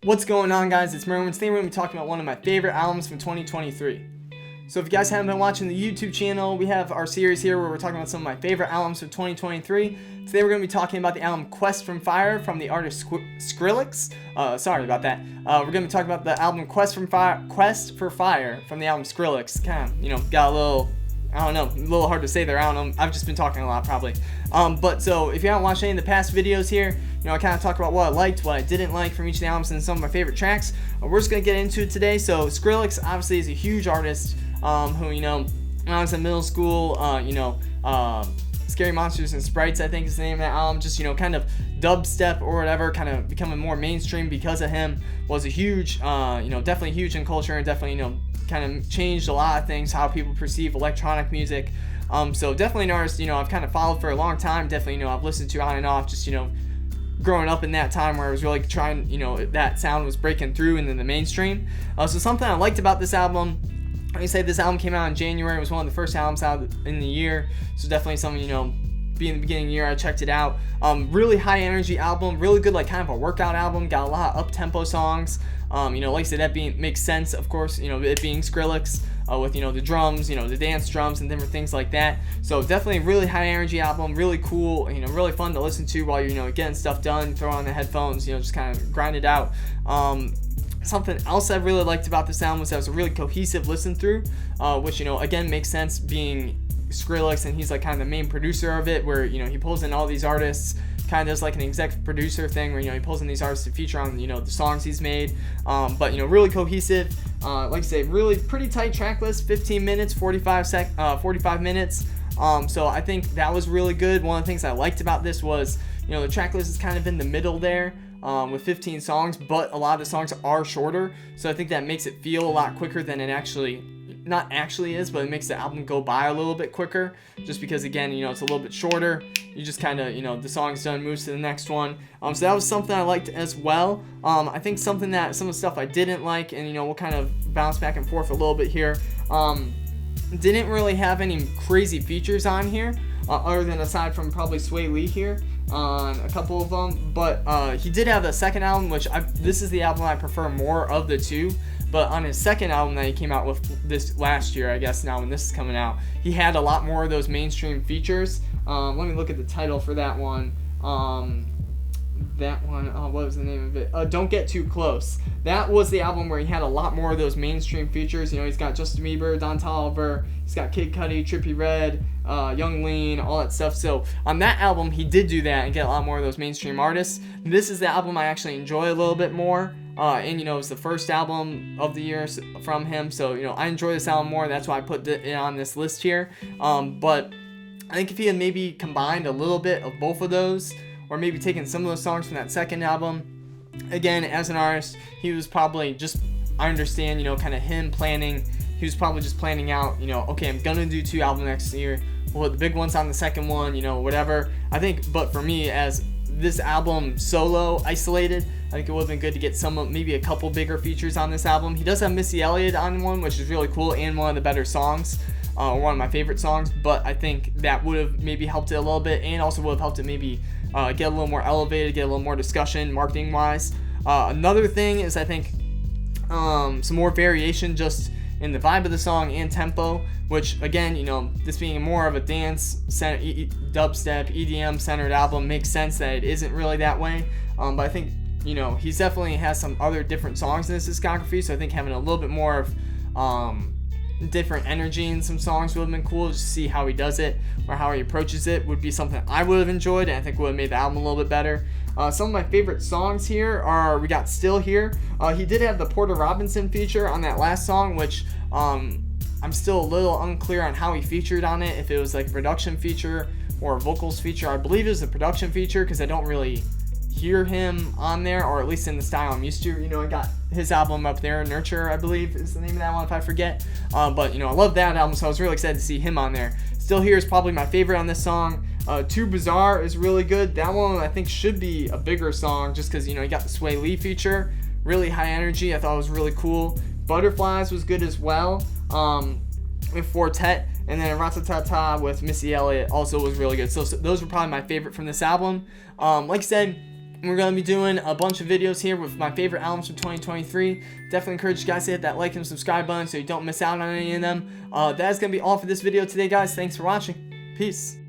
What's going on, guys? It's Mirwin. Today we're going to be talking about one of my favorite albums from 2023. So if you guys haven't been watching the YouTube channel, we have our series here where we're talking about some of my favorite albums of 2023. Today we're going to be talking about the album Quest from Fire from the artist Skrillex. Sorry about that. We're going to be talking about the album Quest for Fire from the album Skrillex. Kind of, got a little, a little hard to say there. I don't know. I've just been talking a lot probably. But so if you haven't watched any of the past videos here, I kind of talk about what I liked, what I didn't like from each of the albums, and some of my favorite tracks. We're just going to get into it today. So Skrillex obviously is a huge artist who, when I was in middle school, Scary Monsters and Sprites, I think is the name of that album, just, kind of dubstep or whatever, kind of becoming more mainstream because of him, was a huge, definitely huge in culture, and definitely, kind of changed a lot of things, how people perceive electronic music. So definitely an artist, I've kind of followed for a long time, definitely, I've listened to on and off, just, growing up in that time where I was really trying, that sound was breaking through into the mainstream. So something I liked about this album, like I say, this album came out in January. It was one of the first albums out in the year, so definitely something, being the beginning of the year, I checked it out. Really high energy album, really good, like kind of a workout album. Got a lot of up-tempo songs. Like I said, that makes sense, of course, it being Skrillex, with, the drums, the dance drums and different things like that. So definitely a really high energy album, really cool, really fun to listen to while you're, getting stuff done, throw on the headphones, just kind of grind it out. Something else I really liked about this album was that it was a really cohesive listen through, which, again, makes sense being Skrillex, and he's like kind of the main producer of it, where, he pulls in all these artists, kind of does like an executive producer thing where, he pulls in these artists to feature on, the songs he's made. But, really cohesive. Like I say, really pretty tight track list, 15 minutes, 45 minutes. So I think that was really good. One of the things I liked about this was, the track list is kind of in the middle there, with 15 songs, but a lot of the songs are shorter. So I think that makes it feel a lot quicker than it not actually is, but it makes the album go by a little bit quicker, just because, again, it's a little bit shorter. You just kind of, the song's done, moves to the next one. So that was something I liked as well. I think some of the stuff I didn't like, and, we'll kind of bounce back and forth a little bit here. Didn't really have any crazy features on here, other than aside from probably Sway Lee here on a couple of them. But he did have the second album, which this is the album I prefer more of the two. But on his second album that he came out with this last year, I guess now when this is coming out, he had a lot more of those mainstream features. Let me look at the title for that one. What was the name of it? Don't Get Too Close. That was the album where he had a lot more of those mainstream features. He's got Justin Bieber, Don Toliver, he's got Kid Cudi, Trippie Redd, Young Lean, all that stuff. So on that album, he did do that and get a lot more of those mainstream artists. This is the album I actually enjoy a little bit more. And it's the first album of the year from him, so I enjoy this album more. That's why I put it on this list here. But I think if he had maybe combined a little bit of both of those, or maybe taken some of those songs from that second album, again, as an artist, he was probably just, I understand, kind of him planning. He was probably just planning out, okay, I'm gonna do 2 albums next year. Well, the big one's on the second one, whatever. I think, but for me, as this album solo, isolated, I think it would have been good to get maybe a couple bigger features on this album. He does have Missy Elliott on one, which is really cool, and one of the better songs, or one of my favorite songs. But I think that would have maybe helped it a little bit, and also would have helped it maybe get a little more elevated, get a little more discussion marketing-wise. Another thing is, I think, some more variation just in the vibe of the song and tempo, which, again, this being more of a dance, dubstep, EDM centered album, makes sense that it isn't really that way. But I think, he's definitely has some other different songs in his discography, so I think having a little bit more of different energy in some songs would have been cool. Just to see how he does it or how he approaches it would be something I would have enjoyed, and I think would have made the album a little bit better. Some of my favorite songs here are, we got Still Here. He did have the Porter Robinson feature on that last song, which I'm still a little unclear on how he featured on it, if it was like a production feature or a vocals feature. I believe it was a production feature, because I don't really hear him on there, or at least in the style I'm used to. I got his album up there, Nurture, I believe is the name of that one, if I forget. But I love that album, so I was really excited to see him on there. Still Here is probably my favorite on this song. Too Bizarre is really good. That one I think should be a bigger song, just because, you got the Sway Lee feature. Really high energy. I thought it was really cool. Butterflies was good as well, with Fortet. And then Ratatata with Missy Elliott also was really good. So those were probably my favorite from this album. Like I said, And we're going to be doing a bunch of videos here with my favorite albums from 2023. Definitely encourage you guys to hit that like and subscribe button so you don't miss out on any of them. That's going to be all for this video today, guys. Thanks for watching. Peace.